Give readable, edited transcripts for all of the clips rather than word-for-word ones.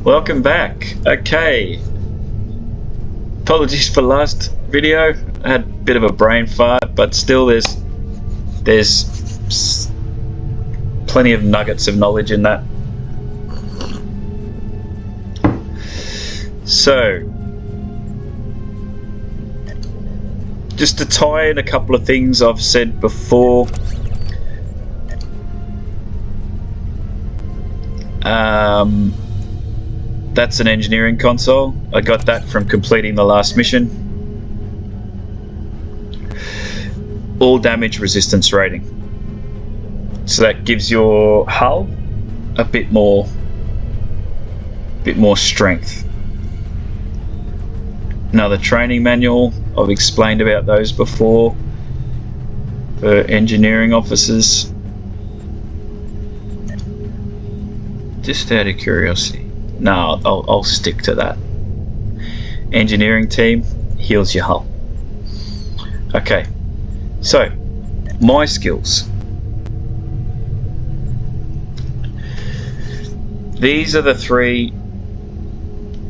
Welcome back. Okay. Apologies for last video. I had a bit of a brain fart, but still there's plenty of nuggets of knowledge in that. So, just to tie in a couple of things I've said before. That's an engineering console. I got that from completing the last mission. All damage resistance rating. So that gives your hull a bit more strength. Another training manual. I've explained about those before for engineering officers. Just out of curiosity. No, I'll stick to that. Engineering team heals your hull. Okay, so my skills. These are the 3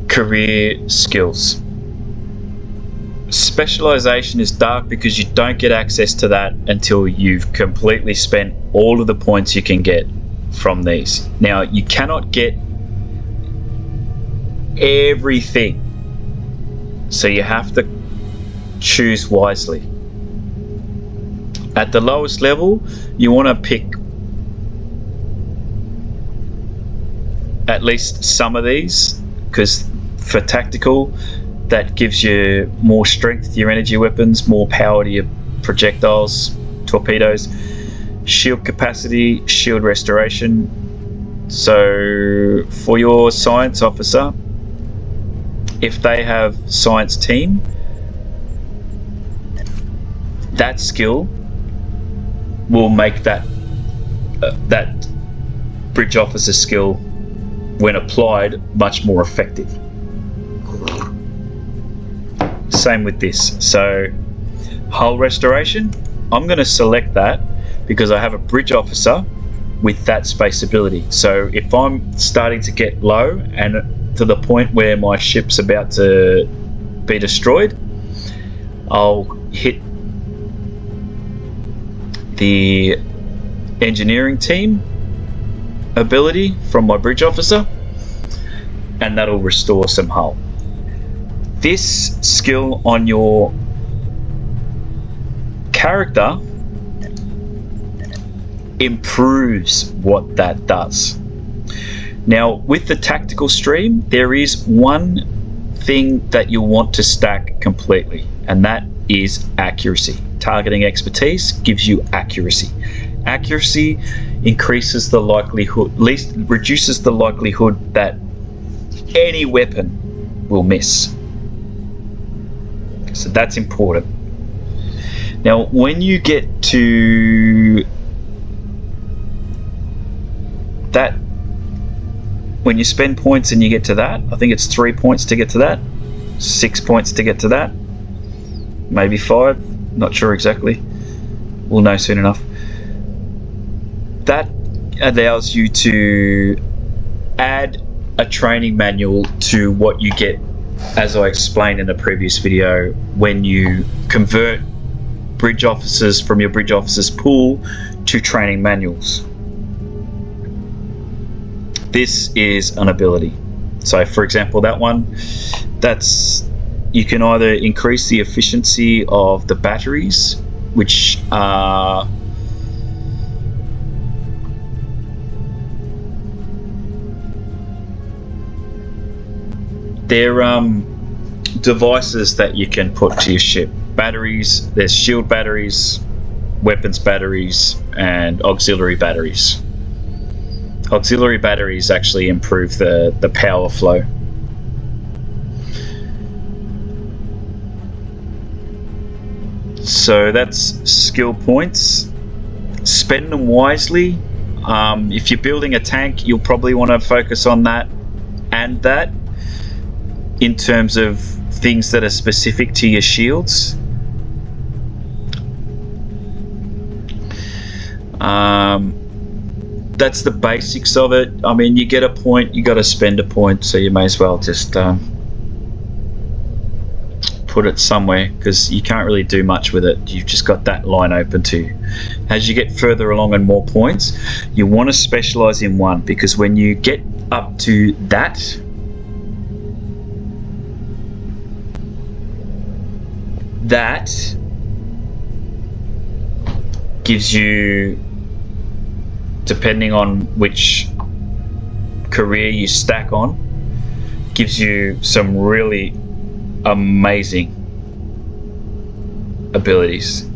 career skills. Specialization is dark because you don't get access to that until you've completely spent all of the points you can get from these. Now, you cannot get everything, so you have to choose wisely. At the lowest level, you want to pick at least some of these, because for tactical, that gives you more strength to your energy weapons, more power to your projectiles, torpedoes, shield capacity, shield restoration. So for your science officer, if they have science team, that skill will make that bridge officer skill, when applied, much more effective. Same with this. So hull restoration, I'm going to select that because I have a bridge officer with that space ability. So if I'm starting to get low and to the point where my ship's about to be destroyed, I'll hit the engineering team ability from my bridge officer, and that'll restore some hull. This skill on your character improves what that does. Now, with the tactical stream, there is one thing that you'll want to stack completely, and that is accuracy. Targeting expertise gives you accuracy. Accuracy increases the likelihood, reduces the likelihood that any weapon will miss. So that's important. Now, when you get to that, when you spend points and you get to that, I think it's 3 points to get to that, 6 points to get to that, maybe 5, not sure exactly. We'll know soon enough. That allows you to add a training manual to what you get, as I explained in a previous video, when you convert bridge officers from your bridge officers pool to training manuals. This is an ability. So for example, that one, you can either increase the efficiency of the batteries, which are they're devices that you can put to your ship. Batteries, there's shield batteries, weapons batteries, and auxiliary batteries. Auxiliary batteries actually improve the power flow. So that's skill points. Spend them wisely. If you're building a tank, you'll probably want to focus on that and that in terms of things that are specific to your shields. that's the basics of it. I mean, you get a point, you got to spend a point, so you may as well just put it somewhere, because you can't really do much with it. You've just got that line open to you. As you get further along and more points, you want to specialize in one, because when you get up to that, gives you, depending on which career you stack on, gives you some really amazing abilities.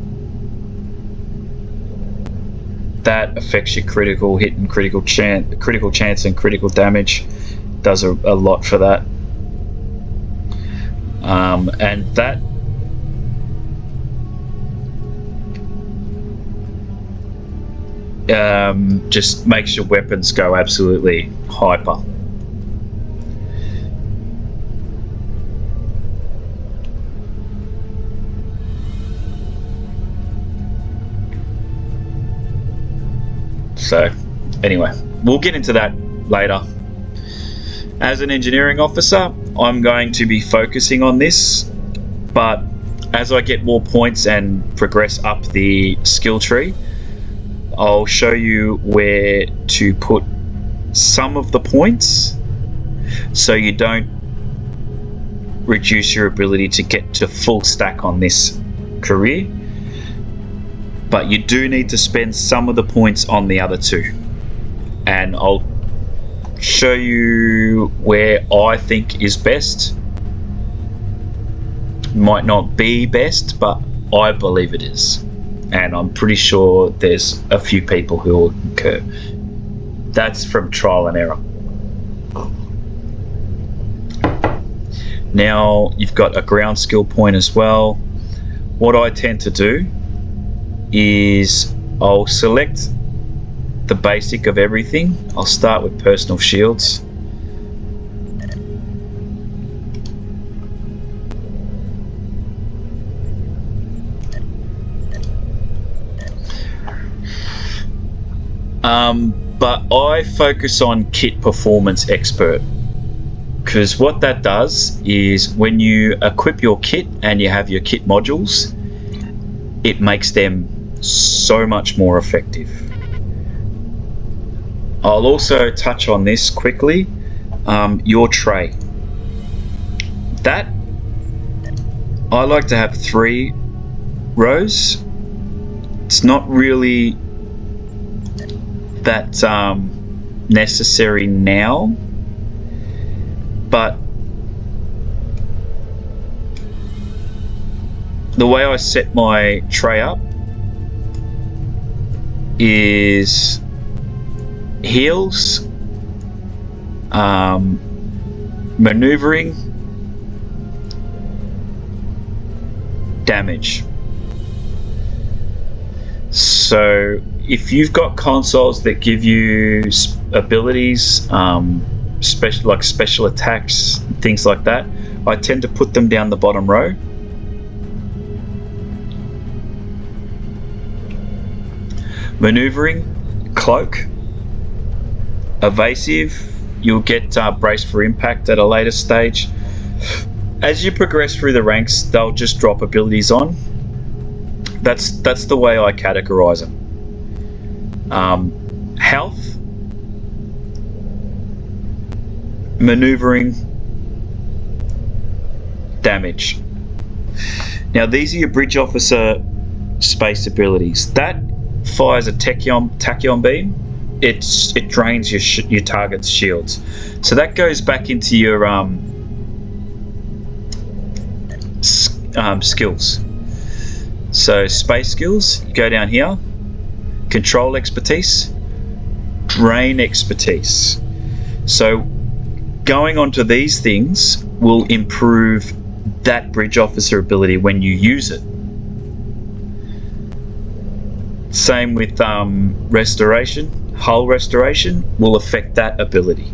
That affects your critical hit and critical chance and critical damage. Does a lot for that. And that just makes your weapons go absolutely hyper. So anyway, we'll get into that later. As an engineering officer, I'm going to be focusing on this, but as I get more points and progress up the skill tree, I'll show you where to put some of the points so you don't reduce your ability to get to full stack on this career. But you do need to spend some of the points on the other two, and I'll show you where I think is best. Might not be best, but I believe it is, and I'm pretty sure there's a few people who will concur. That's from trial and error. Now you've got a ground skill point as well. What I tend to do is I'll select the basic of everything. I'll start with personal shields. But I focus on kit performance expert, because what that does is when you equip your kit and you have your kit modules, it makes them so much more effective. I'll also touch on this quickly. Your tray. That, I like to have 3 rows. It's not really that necessary now, but the way I set my tray up is heals, maneuvering, damage. So if you've got consoles that give you abilities, like special attacks, things like that, I tend to put them down the bottom row. Maneuvering, cloak. Evasive, you'll get braced for impact at a later stage. As you progress through the ranks, they'll just drop abilities on. That's the way I categorize them. Health, maneuvering, damage. Now these are your bridge officer space abilities. That fires a tachyon beam. It drains your target's shields, so that goes back into your skills. So space skills, you go down here, control expertise, brain expertise. So going on to these things will improve that bridge officer ability when you use it. Same with restoration. Hull restoration will affect that ability.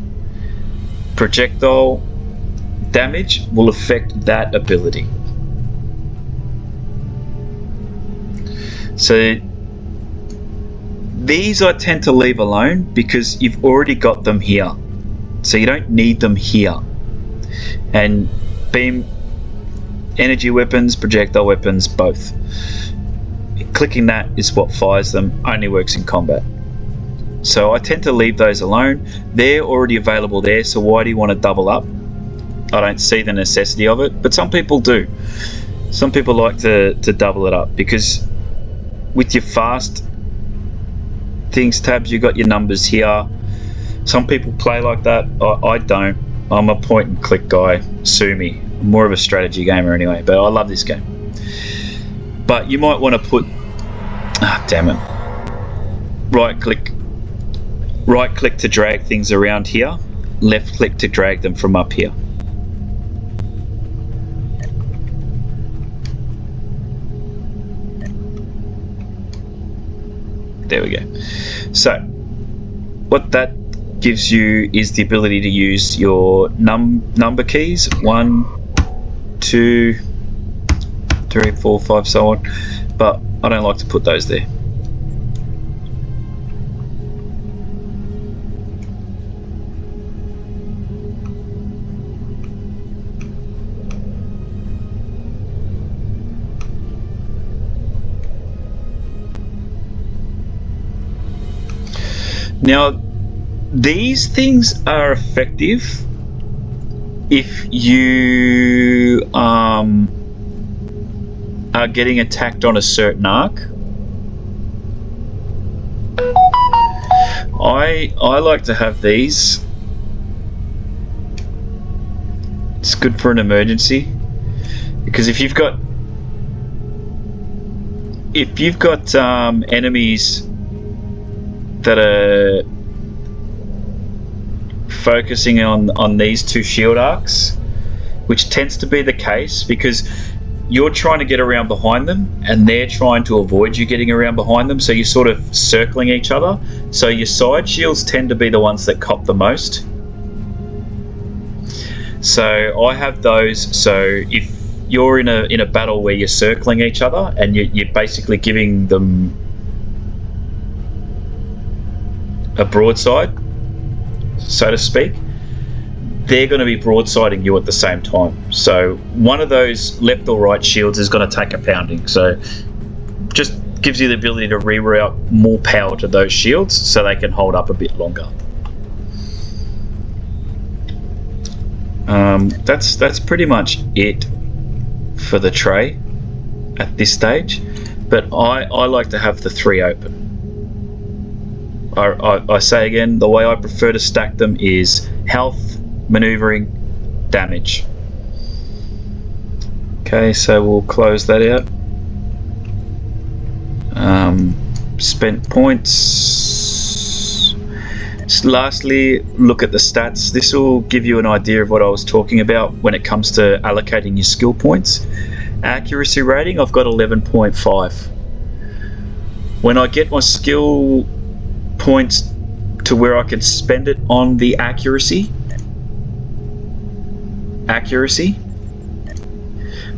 Projectile damage will affect that ability. So These I tend to leave alone because you've already got them here, so you don't need them here. And beam, energy weapons, projectile weapons, both. Clicking that is what fires them, only works in combat. So I tend to leave those alone. They're already available there, so why do you want to double up? I don't see the necessity of it, but some people do. Some people like to double it up because with your fast things tabs, you've got your numbers here. Some people play like that. I don't. I'm a point and click guy. Sue me. I'm more of a strategy gamer anyway, but I love this game. But you might want to put, damn it, right click to drag things around here, left click to drag them from up here. There we go. So what that gives you is the ability to use your number keys, 1, 2, 3, 4, 5, so on, but I don't like to put those there. Now, these things are effective if you are getting attacked on a certain arc. I like to have these. It's good for an emergency, because if you've got enemies that are focusing on these two shield arcs, which tends to be the case because you're trying to get around behind them and they're trying to avoid you getting around behind them, so you're sort of circling each other. So your side shields tend to be the ones that cop the most. So I have those, so if you're in a battle where you're circling each other and you're basically giving them a broadside, so to speak, they're going to be broadsiding you at the same time. So one of those left or right shields is going to take a pounding, so just gives you the ability to reroute more power to those shields so they can hold up a bit longer. That's pretty much it for the tray at this stage, but I like to have the 3 open. I say again, the way I prefer to stack them is health, maneuvering, damage. Okay, so we'll close that out. Spent points. Just lastly, look at the stats. This will give you an idea of what I was talking about when it comes to allocating your skill points. Accuracy rating, I've got 11.5. When I get my skill points to where I can spend it on the accuracy,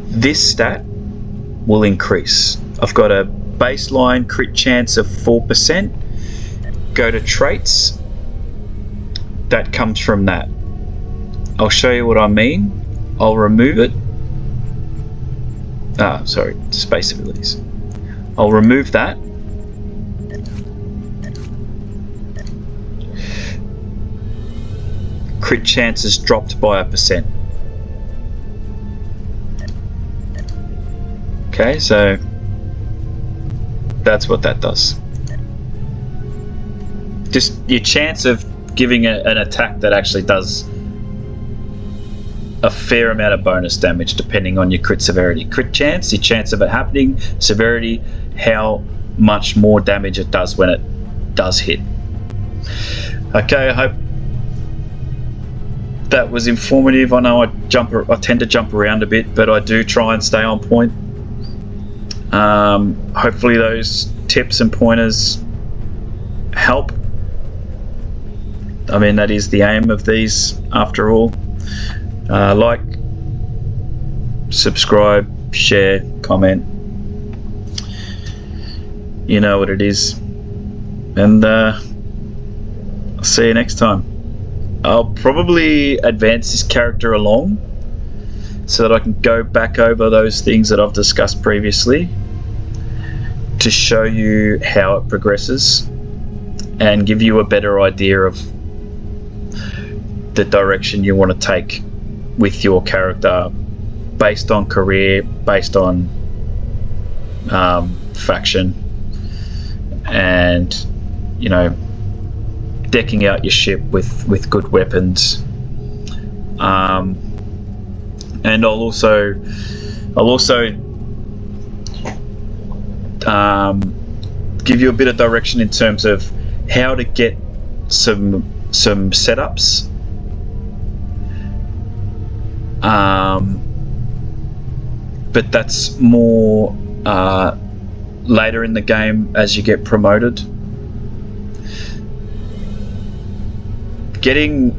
this stat will increase. I've got a baseline crit chance of 4%. Go to traits, that comes from that. I'll show you what I mean. I'll remove it. Sorry, space abilities. I'll remove that. Crit chances dropped by 1%. Okay, so that's what that does. Just your chance of giving an attack that actually does a fair amount of bonus damage depending on your crit severity. Crit chance, your chance of it happening, severity, how much more damage it does when it does hit. Okay, I hope that was informative. I know I tend to jump around a bit, but I do try and stay on point. Hopefully those tips and pointers help. I mean, that is the aim of these after all. Like, subscribe, share, comment. You know what it is. And I'll see you next time. I'll probably advance this character along so that I can go back over those things that I've discussed previously to show you how it progresses and give you a better idea of the direction you want to take with your character based on career, based on faction, and decking out your ship with good weapons. And I'll also give you a bit of direction in terms of how to get some setups. But that's more later in the game as you get promoted. Getting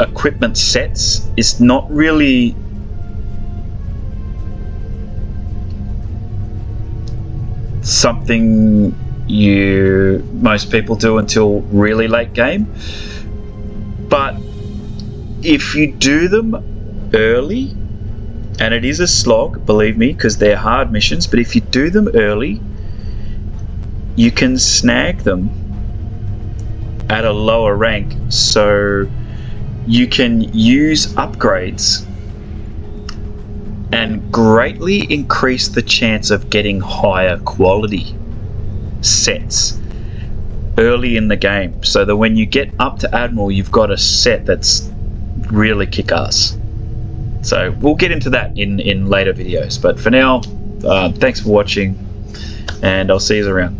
equipment sets is not really something most people do until really late game, but if you do them early, and it is a slog, believe me, because they're hard missions, but if you do them early, you can snag them at a lower rank, so you can use upgrades and greatly increase the chance of getting higher quality sets early in the game, so that when you get up to Admiral, you've got a set that's really kick-ass. So we'll get into that in later videos, but for now, thanks for watching, and I'll see you around.